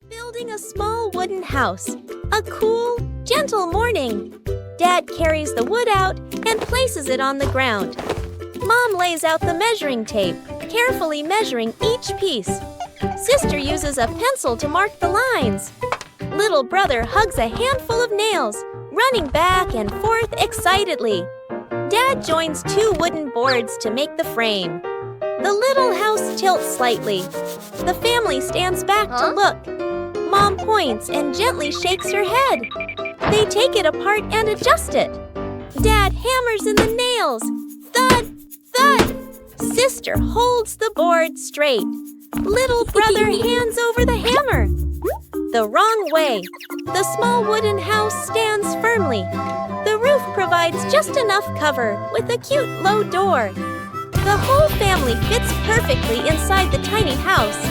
Building a small wooden house. A cool, gentle morning. Dad carries the wood out and places it on the ground. Mom lays out the measuring tape, carefully measuring each piece. Sister uses a pencil to mark the lines. Little brother hugs a handful of nails, running back and forth excitedly. Dad joins two wooden boards to make the frame. The little house tilts slightly. The family stands back to look. Mom points and gently shakes her head. They take it apart and adjust it. Dad hammers in the nails. Thud, thud. Sister holds the board straight. Little brother hands over the hammer. The wrong way. The small wooden house stands firmly. The roof provides just enough cover with a cute low door. The whole family fits perfectly inside the tiny house.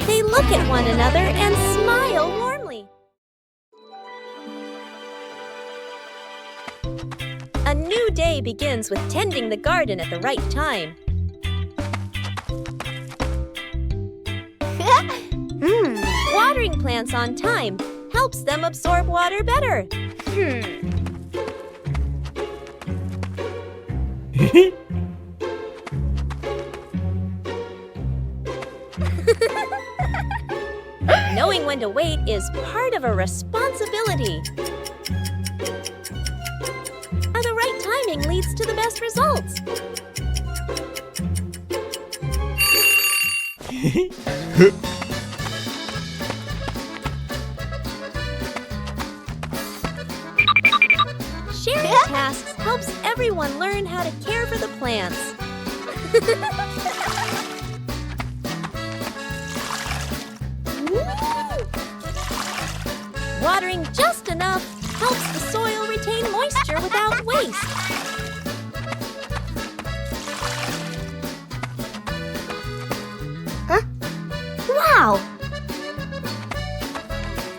They look at one another and smile warmly. A new day begins with tending the garden at the right time. Watering plants on time helps them absorb water better. Knowing when to wait is part of a responsibility. The right timing leads to the best results. Sharing tasks helps everyone learn how to care for the plants. Watering just enough helps the soil retain moisture without waste. Wow!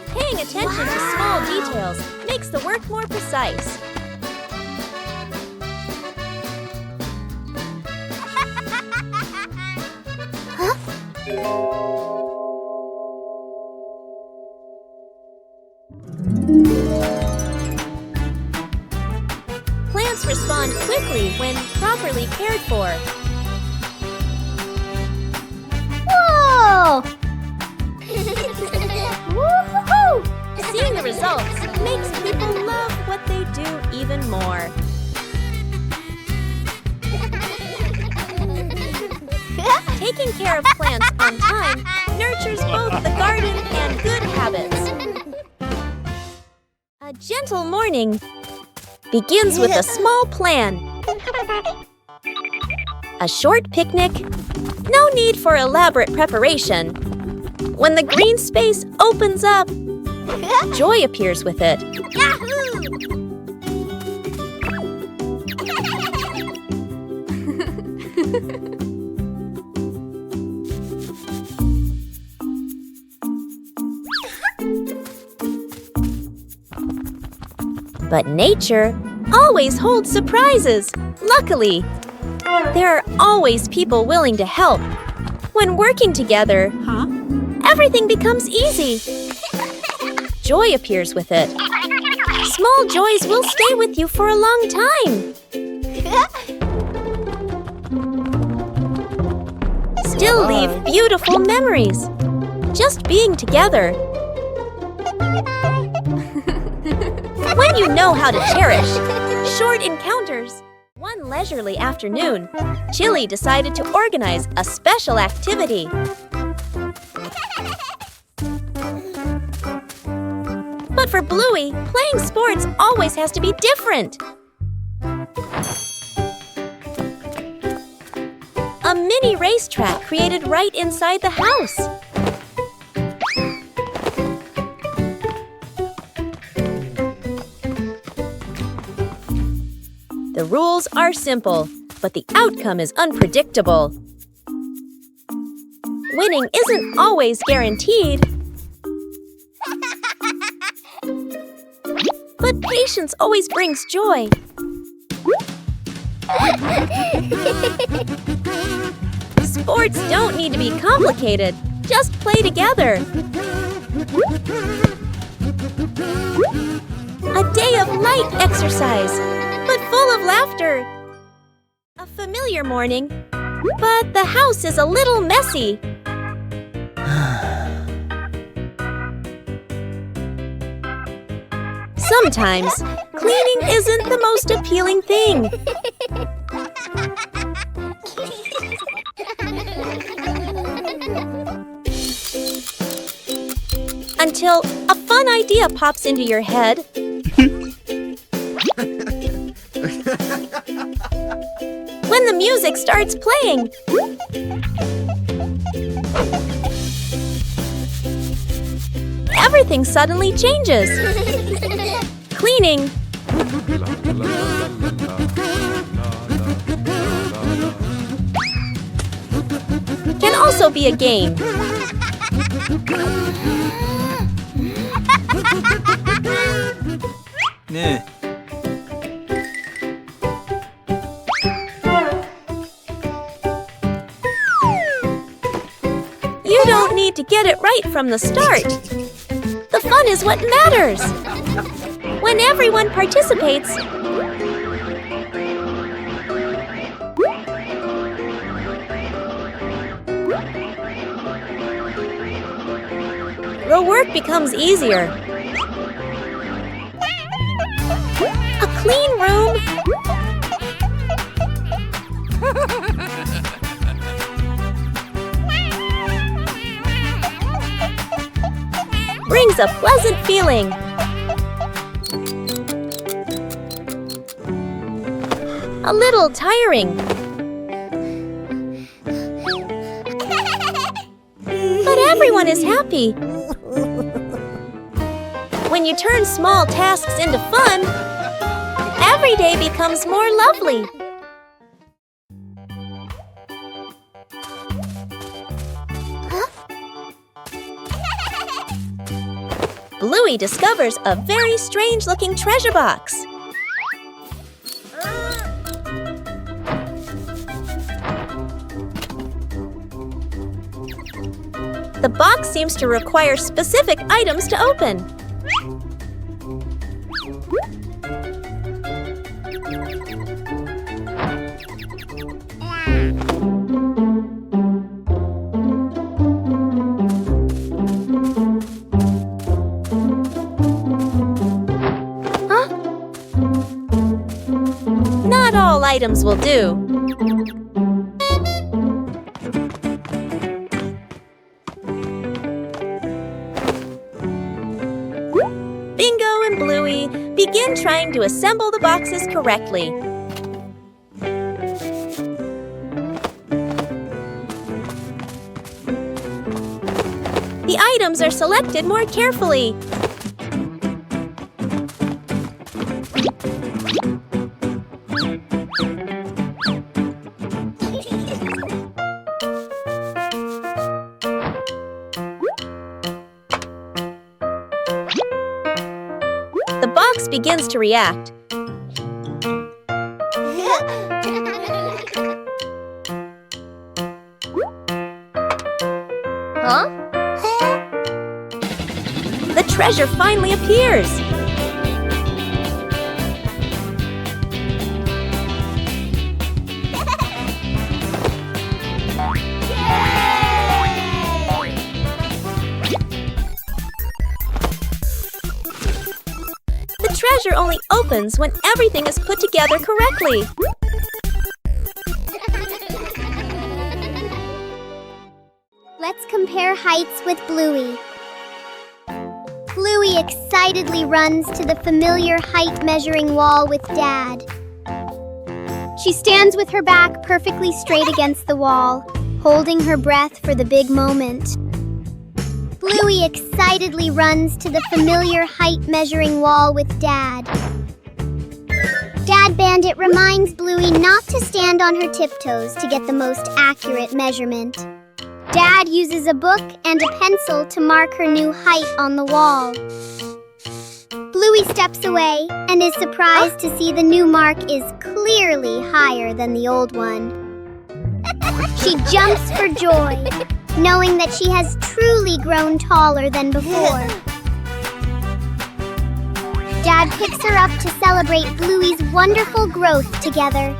Paying attention to small details makes the work more precise. Plants respond quickly when properly cared for. Whoa! Woo-hoo-hoo! Seeing the results makes people love what they do even more. Taking care of plants on time nurtures both the garden and good habits. A gentle morning begins with a small plan. A short picnic, no need for elaborate preparation. When the green space opens up, joy appears with it. But nature always holds surprises, luckily. There are always people willing to help. When working together, everything becomes easy. Joy appears with it. Small joys will stay with you for a long time. Still leave beautiful memories. Just being together. When you know how to cherish short encounters. One leisurely afternoon, Chili decided to organize a special activity. But for Bluey, playing sports always has to be different. A mini racetrack created right inside the house. The rules are simple, but the outcome is unpredictable. Winning isn't always guaranteed. But patience always brings joy. Sports don't need to be complicated. Just play together. A day of light exercise, but full of laughter. A familiar morning, but the house is a little messy. Sometimes, cleaning isn't the most appealing thing. Until a fun idea pops into your head. When the music starts playing. Everything suddenly changes. Cleaning can also be a game. 네. You don't need to get it right from the start. The fun is what matters. When everyone participates, the work becomes easier. A clean room brings a pleasant feeling. A little tiring. But everyone is happy. When you turn small tasks into fun, every day becomes more lovely. Bluey discovers a very strange-looking treasure box. The box seems to require specific items to open. Not all items will do. Bingo and Bluey begin trying to assemble the boxes correctly. The items are selected more carefully. The box begins to react. Huh? The treasure finally appears. The treasure only opens when everything is put together correctly. Let's compare heights with Bluey. Bluey excitedly runs to the familiar height measuring wall with Dad. She stands with her back perfectly straight against the wall, holding her breath for the big moment. Bluey excitedly runs to the familiar height measuring wall with Dad. Dad Bandit reminds Bluey not to stand on her tiptoes to get the most accurate measurement. Dad uses a book and a pencil to mark her new height on the wall. Bluey steps away and is surprised to see the new mark is clearly higher than the old one. She jumps for joy. knowing that she has truly grown taller than before. Dad picks her up to celebrate Bluey's wonderful growth together.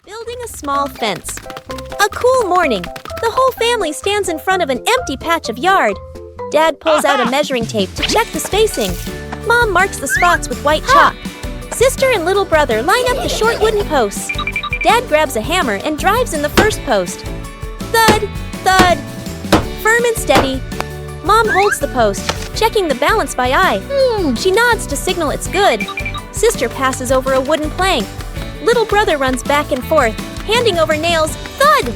Building a small fence. A cool morning. The whole family stands in front of an empty patch of yard. Dad pulls out a measuring tape to check the spacing. Mom marks the spots with white chalk. Sister and little brother line up the short wooden posts. Dad grabs a hammer and drives in the first post. Thud, thud. Firm and steady. Mom holds the post, checking the balance by eye. She nods to signal it's good. Sister passes over a wooden plank. Little brother runs back and forth, handing over nails. Thud!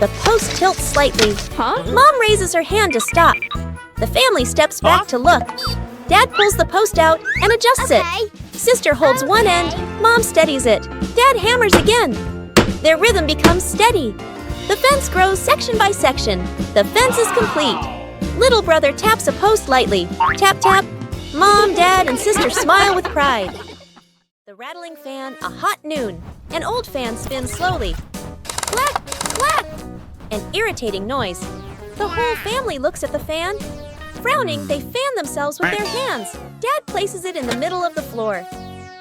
The post tilts slightly. Mom raises her hand to stop. The family steps back to look. Dad pulls the post out and adjusts it. Sister holds one end. Mom steadies it. Dad hammers again. Their rhythm becomes steady. The fence grows section by section. The fence is complete. Little brother taps a post lightly. Tap, tap. Mom, Dad, and Sister smile with pride. The rattling fan, a hot noon. An old fan spins slowly. Clack, clack! An irritating noise. The whole family looks at the fan. Frowning, they fan themselves with their hands. Dad places it in the middle of the floor.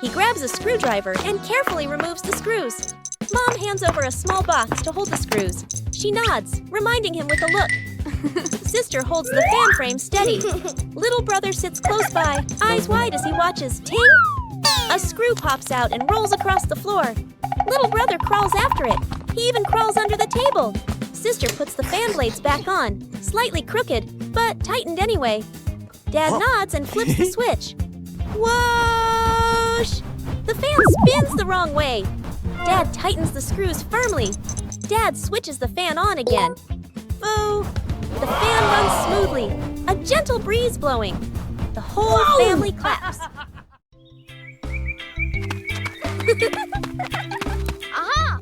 He grabs a screwdriver and carefully removes the screws. Mom hands over a small box to hold the screws. She nods, reminding him with a look. Sister holds the fan frame steady. Little brother sits close by, eyes wide as he watches. Ting! A screw pops out and rolls across the floor. Little brother crawls after it. He even crawls under the table. Sister puts the fan blades back on, slightly crooked, but tightened anyway. Dad nods and flips the switch. Whoosh! The fan spins the wrong way. Dad tightens the screws firmly. Dad switches the fan on again. Boo! The fan runs smoothly, a gentle breeze blowing. The whole family claps. Aha!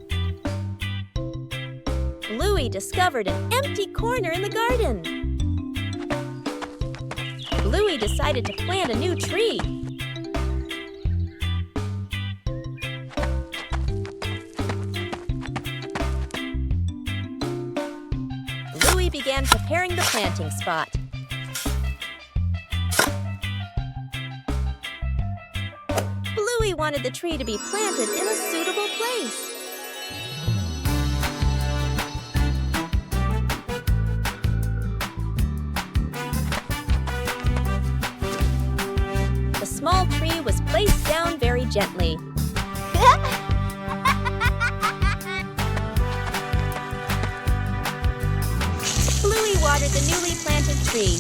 Bluey discovered an empty corner in the garden. Bluey decided to plant a new tree. Bluey began preparing the planting spot. Bluey wanted the tree to be planted in a suitable place. The small tree was placed down very gently. Bluey watered the newly planted tree.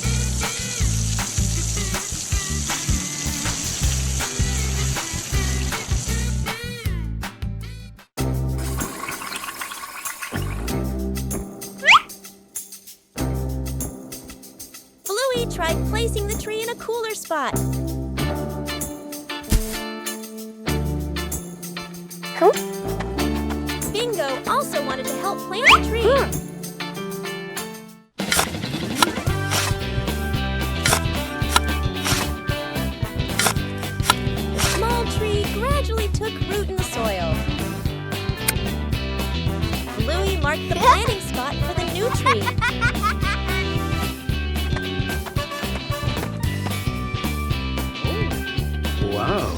Bluey tried placing the tree in a cooler spot. Bingo also wanted to help plant the tree. The small tree gradually took root in the soil. Bluey marked the planting spot for the new tree. Wow.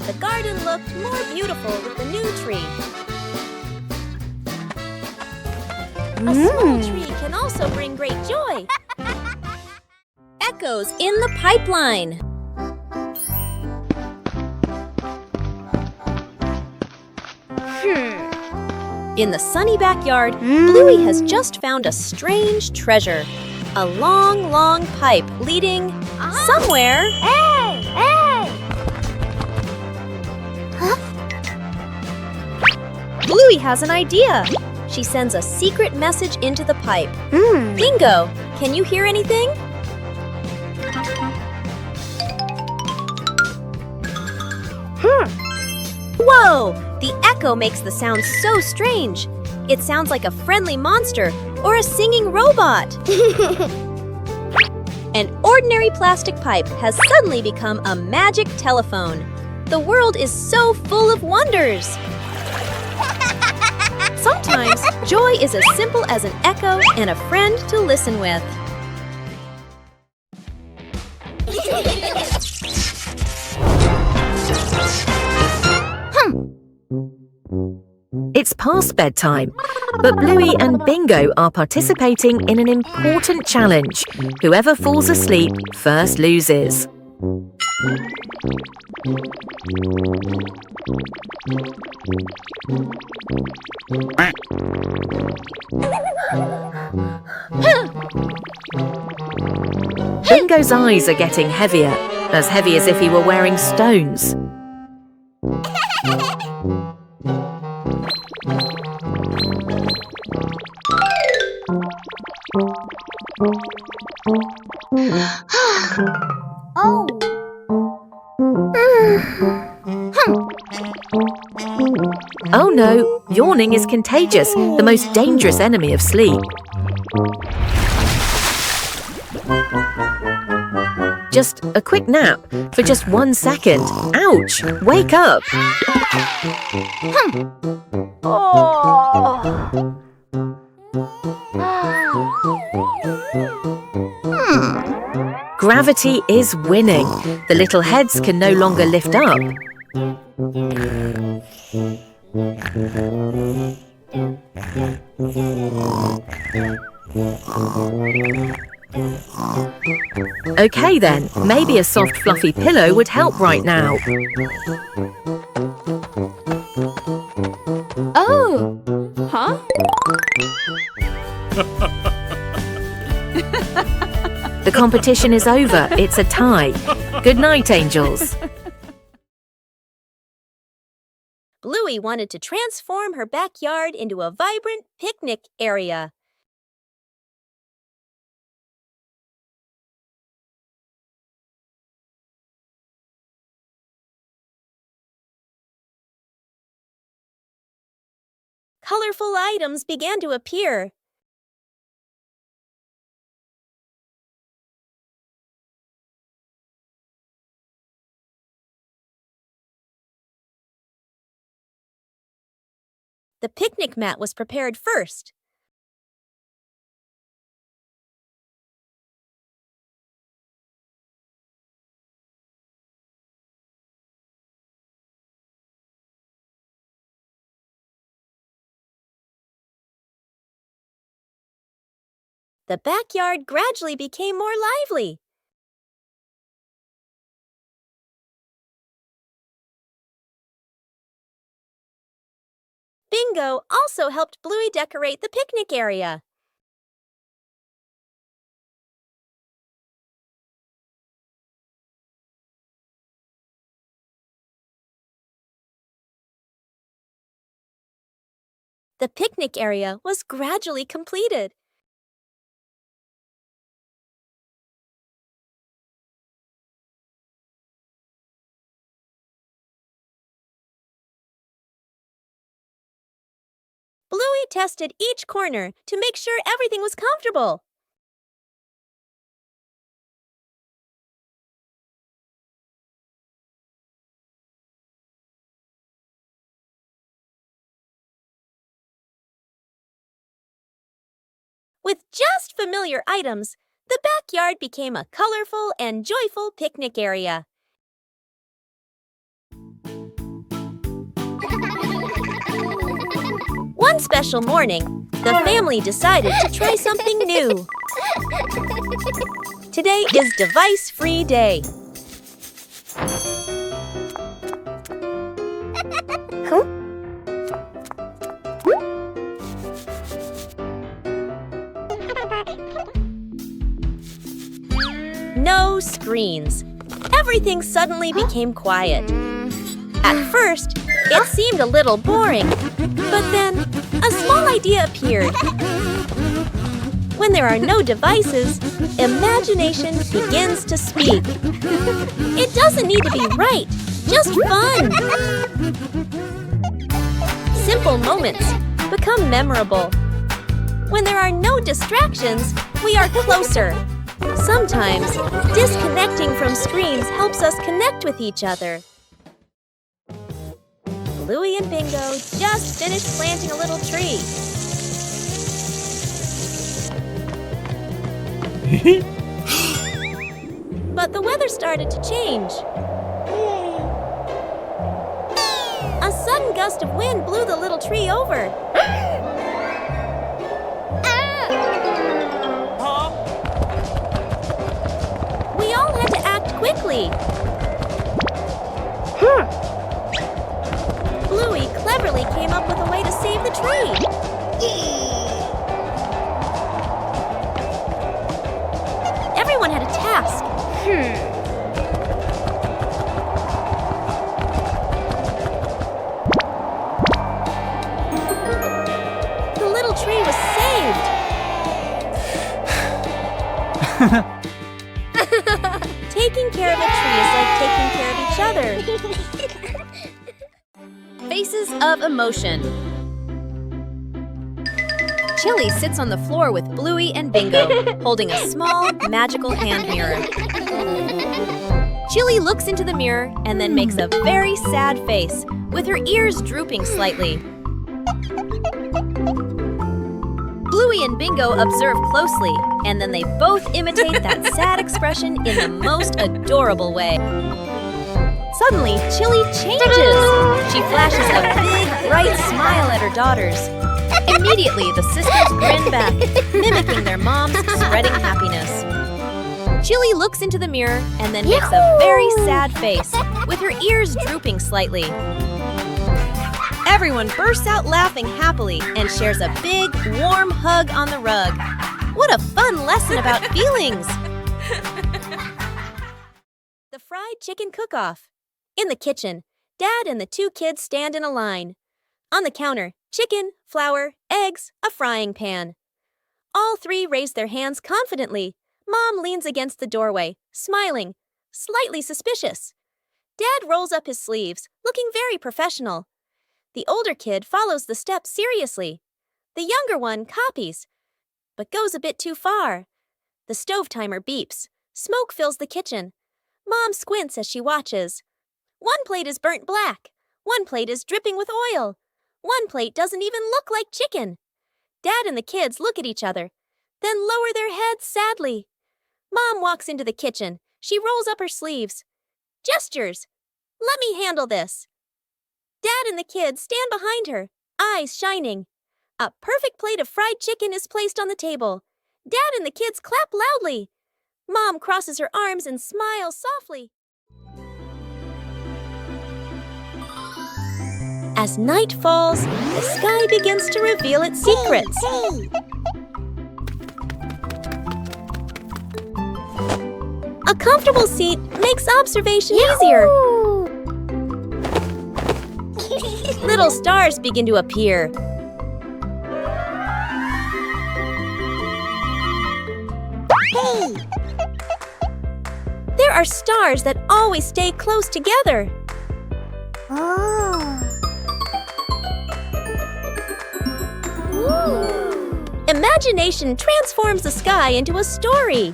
The garden looked more beautiful with the new tree. A small tree can also bring great joy. Echoes in the pipeline. In the sunny backyard, Bluey has just found a strange treasure. A long, long pipe leading somewhere. Hey! Hey! Bluey has an idea. She sends a secret message into the pipe. Bingo! Can you hear anything? Whoa! The echo makes the sound so strange. It sounds like a friendly monster or a singing robot. ordinary plastic pipe has suddenly become a magic telephone. The world is so full of wonders. Sometimes, joy is as simple as an echo and a friend to listen with. It's past bedtime, but Bluey and Bingo are participating in an important challenge. Whoever falls asleep first loses. Bingo's eyes are getting heavier, as heavy as if he were wearing stones. Oh. Oh no, yawning is contagious, the most dangerous enemy of sleep. Just a quick nap for just 1 second. Ouch! Wake up! Gravity is winning. The little heads can no longer lift up. Okay then, maybe a soft fluffy pillow would help right now. Oh! Huh? The competition is over. It's a tie. Good night, angels. Bluey wanted to transform her backyard into a vibrant picnic area. Colorful items began to appear. The picnic mat was prepared first. The backyard gradually became more lively. Bingo also helped Bluey decorate the picnic area. The picnic area was gradually completed. Bluey tested each corner to make sure everything was comfortable. With just familiar items, the backyard became a colorful and joyful picnic area. One special morning, the family decided to try something new. Today is device-free day. No screens. Everything suddenly became quiet. At first, it seemed a little boring, but then a small idea appeared. When there are no devices, imagination begins to speak. It doesn't need to be right, just fun. Simple moments become memorable. When there are no distractions, we are closer. Sometimes, disconnecting from screens helps us connect with each other. Bluey and Bingo just finished planting a little tree. But the weather started to change. A sudden gust of wind blew the little tree over. We all had to act quickly. Bluey cleverly came up with a way to save the tree. Everyone had a task. The little tree was saved. Taking care of a tree is like taking care of each other. Faces of emotion. Chili sits on the floor with Bluey and Bingo, holding a small, magical hand mirror. Chili looks into the mirror and then makes a very sad face, with her ears drooping slightly. Bluey and Bingo observe closely, and then they both imitate that sad expression in the most adorable way. Suddenly, Chili changes. She flashes a big, bright smile at her daughters. Immediately, the sisters grin back, mimicking their mom's spreading happiness. Chili looks into the mirror and then makes a very sad face, with her ears drooping slightly. Everyone bursts out laughing happily and shares a big, warm hug on the rug. What a fun lesson about feelings! The fried chicken cook-off. In the kitchen, Dad and the two kids stand in a line. On the counter, chicken, flour, eggs, a frying pan. All three raise their hands confidently. Mom leans against the doorway, smiling, slightly suspicious. Dad rolls up his sleeves, looking very professional. The older kid follows the steps seriously. The younger one copies, but goes a bit too far. The stove timer beeps. Smoke fills the kitchen. Mom squints as she watches. One plate is burnt black. One plate is dripping with oil. One plate doesn't even look like chicken. Dad and the kids look at each other, then lower their heads sadly. Mom walks into the kitchen. She rolls up her sleeves. Gestures. Let me handle this. Dad and the kids stand behind her, eyes shining. A perfect plate of fried chicken is placed on the table. Dad and the kids clap loudly. Mom crosses her arms and smiles softly. As night falls, the sky begins to reveal its secrets. A comfortable seat makes observation easier. Little stars begin to appear. There are stars that always stay close together. Imagination transforms the sky into a story.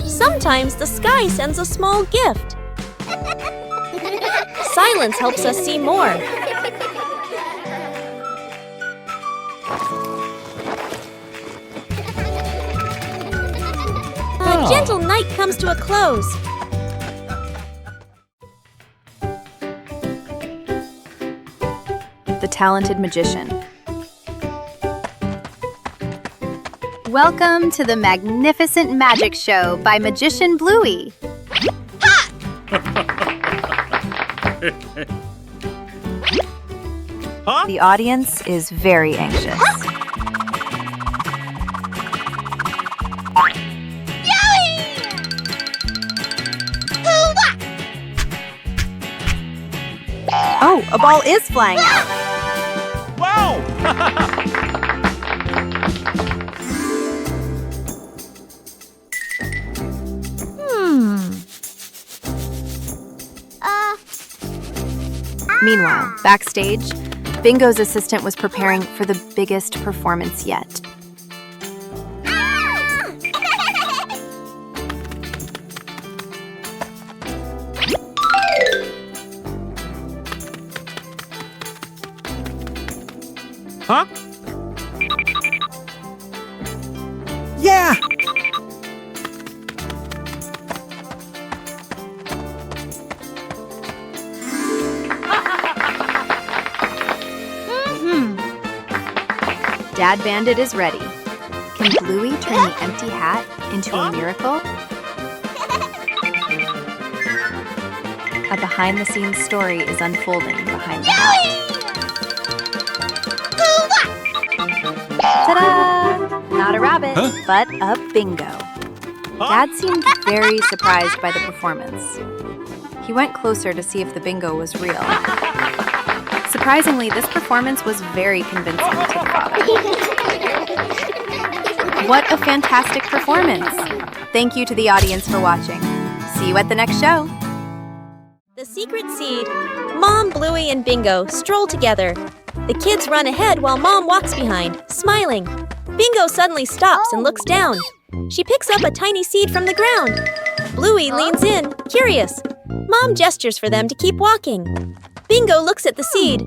Sometimes the sky sends a small gift. Silence helps us see more. A gentle night comes to a close. The Talented Magician. Welcome to the magnificent magic show by Magician Bluey. The audience is very anxious. Oh, a ball is flying out. Wow! Meanwhile, backstage, Bingo's assistant was preparing for the biggest performance yet. Huh? Yeah! Dad Bandit is ready. Can Bluey turn the empty hat into a miracle? A behind-the-scenes story is unfolding behind the hat. Ta-da! Not a rabbit, but a bingo. Dad seemed very surprised by the performance. He went closer to see if the bingo was real. Surprisingly, this performance was very convincing to the father. What a fantastic performance! Thank you to the audience for watching. See you at the next show. The secret seed. Mom, Bluey, and Bingo stroll together. The kids run ahead while Mom walks behind, smiling. Bingo suddenly stops and looks down. She picks up a tiny seed from the ground. Bluey leans in, curious. Mom gestures for them to keep walking. Bingo looks at the seed,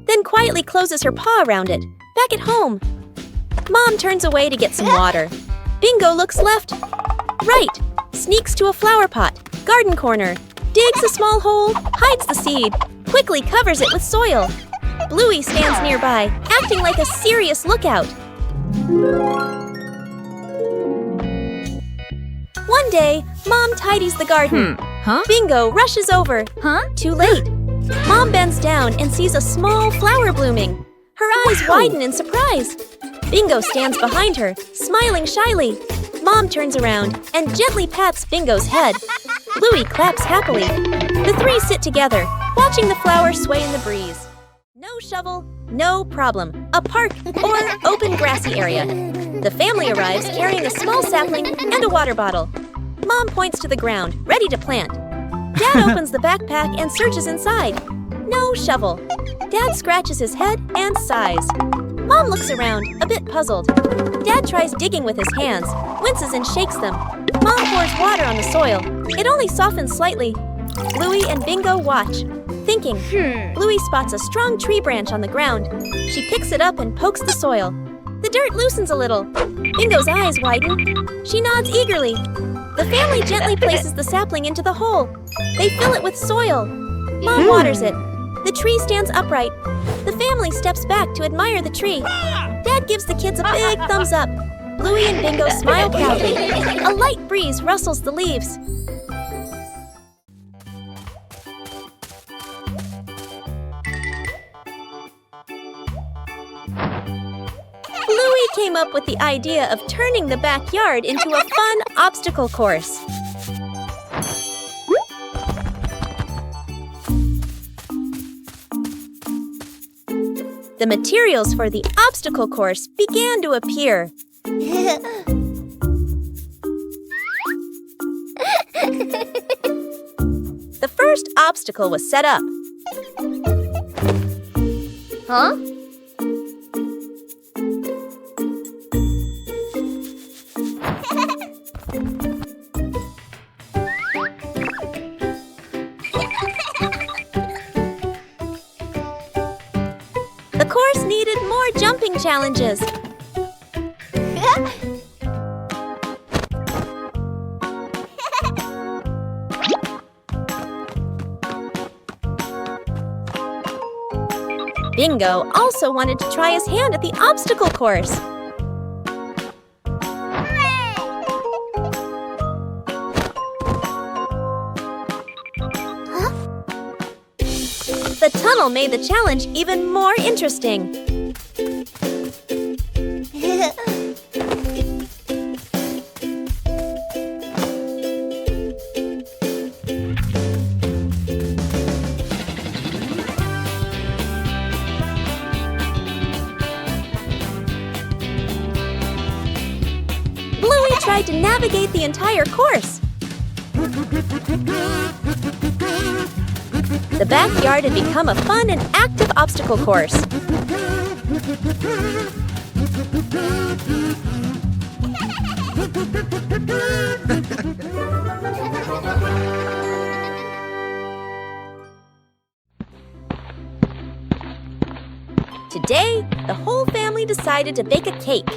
then quietly closes her paw around it, back at home. Mom turns away to get some water. Bingo looks left, right, sneaks to a flower pot, garden corner, digs a small hole, hides the seed, quickly covers it with soil. Bluey stands nearby, acting like a serious lookout. One day, Mom tidies the garden. Bingo rushes over. Too late. Mom bends down and sees a small flower blooming. Her eyes widen in surprise. Bingo stands behind her, smiling shyly. Mom turns around and gently pats Bingo's head. Bluey claps happily. The three sit together, watching the flower sway in the breeze. No shovel, no problem. A park or open grassy area. The family arrives carrying a small sapling and a water bottle. Mom points to the ground, ready to plant. Dad opens the backpack and searches inside. No shovel. Dad scratches his head and sighs. Mom looks around, a bit puzzled. Dad tries digging with his hands, winces and shakes them. Mom pours water on the soil. It only softens slightly. Bluey and Bingo watch, thinking. Bluey spots a strong tree branch on the ground. She picks it up and pokes the soil. The dirt loosens a little. Bingo's eyes widen. She nods eagerly. The family gently places the sapling into the hole. They fill it with soil. Mom waters it. The tree stands upright. The family steps back to admire the tree. Dad gives the kids a big thumbs up. Bluey and Bingo smile proudly. A light breeze rustles the leaves. Bluey came up with the idea of turning the backyard into a fun obstacle course. The materials for the obstacle course began to appear. The first obstacle was set up. The course needed more jumping challenges. Bingo also wanted to try his hand at the obstacle course. The tunnel made the challenge even more interesting. Bluey tried to navigate the entire course. The backyard had become a fun and active obstacle course. Today, the whole family decided to bake a cake.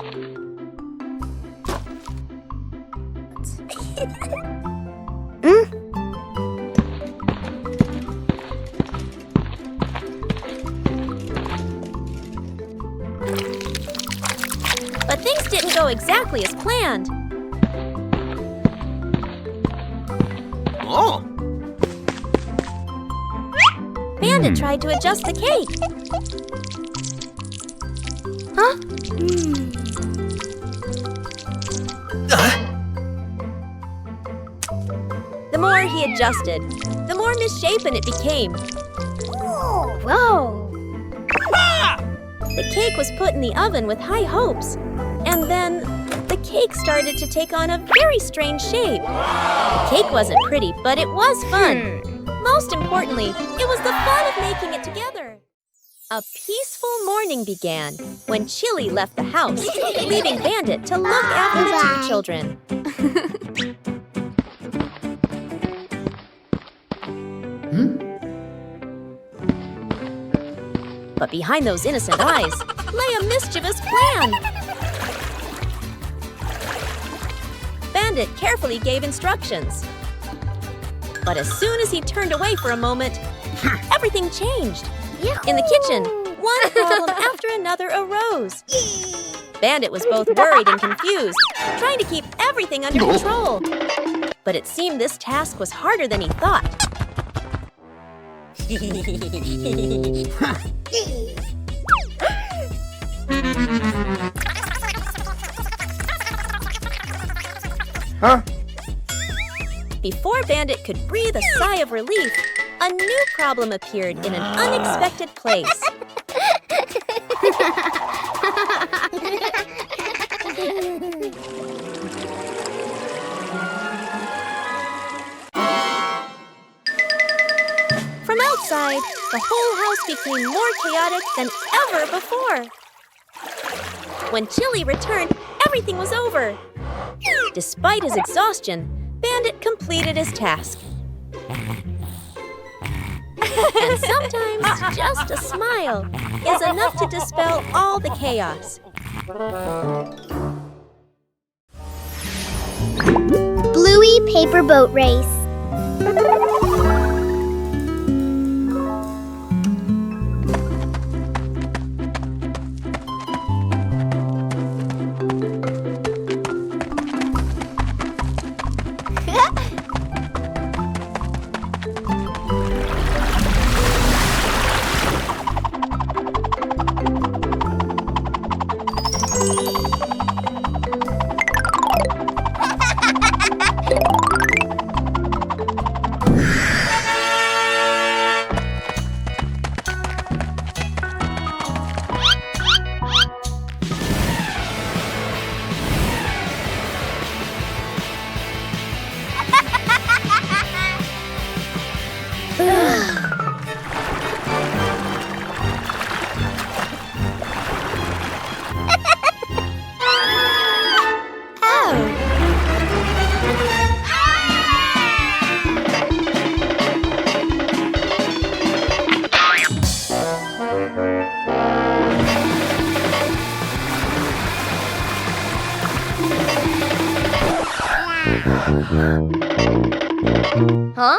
But things didn't go exactly as planned. Oh. Bandit tried to adjust the cake. Huh? The more he adjusted, the more misshapen it became. Whoa! The cake was put in the oven with high hopes. And then the cake started to take on a very strange shape. The cake wasn't pretty, but it was fun. Most importantly, it was the fun of making it together. A peaceful morning began when Chili left the house, leaving Bandit to look after the two children. But behind those innocent eyes lay a mischievous plan. Bandit carefully gave instructions. But as soon as he turned away for a moment, everything changed. In the kitchen, one problem after another arose. Bandit was both worried and confused, trying to keep everything under control. But it seemed this task was harder than he thought. Huh? Before Bandit could breathe a sigh of relief, a new problem appeared in an unexpected place. From outside, the whole house became more chaotic than ever before. When Chili returned, everything was over. Despite his exhaustion, Bandit completed his task. And sometimes just a smile is enough to dispel all the chaos. Bluey paper boat race. Huh?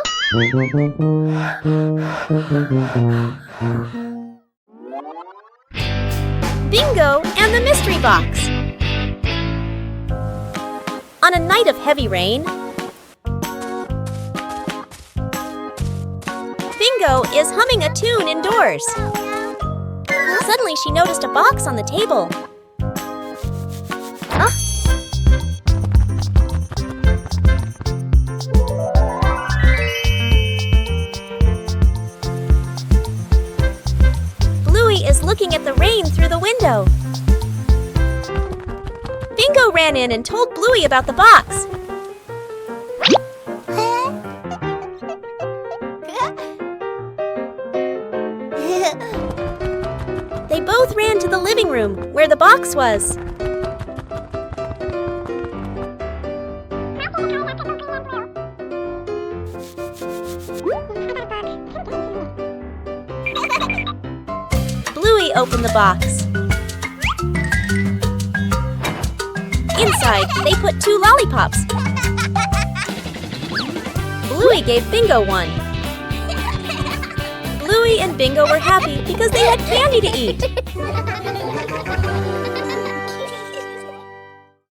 Bingo and the mystery box. On a night of heavy rain, Bingo is humming a tune indoors. Suddenly she noticed a box on the table. Bluey is looking at the rain through the window. Bingo ran in and told Bluey about the box. They both ran to the living room where the box was. Bluey Bluey opened the box. Inside, they put 2 lollipops. Bluey gave Bingo one. Bluey and Bingo were happy because they had candy to eat.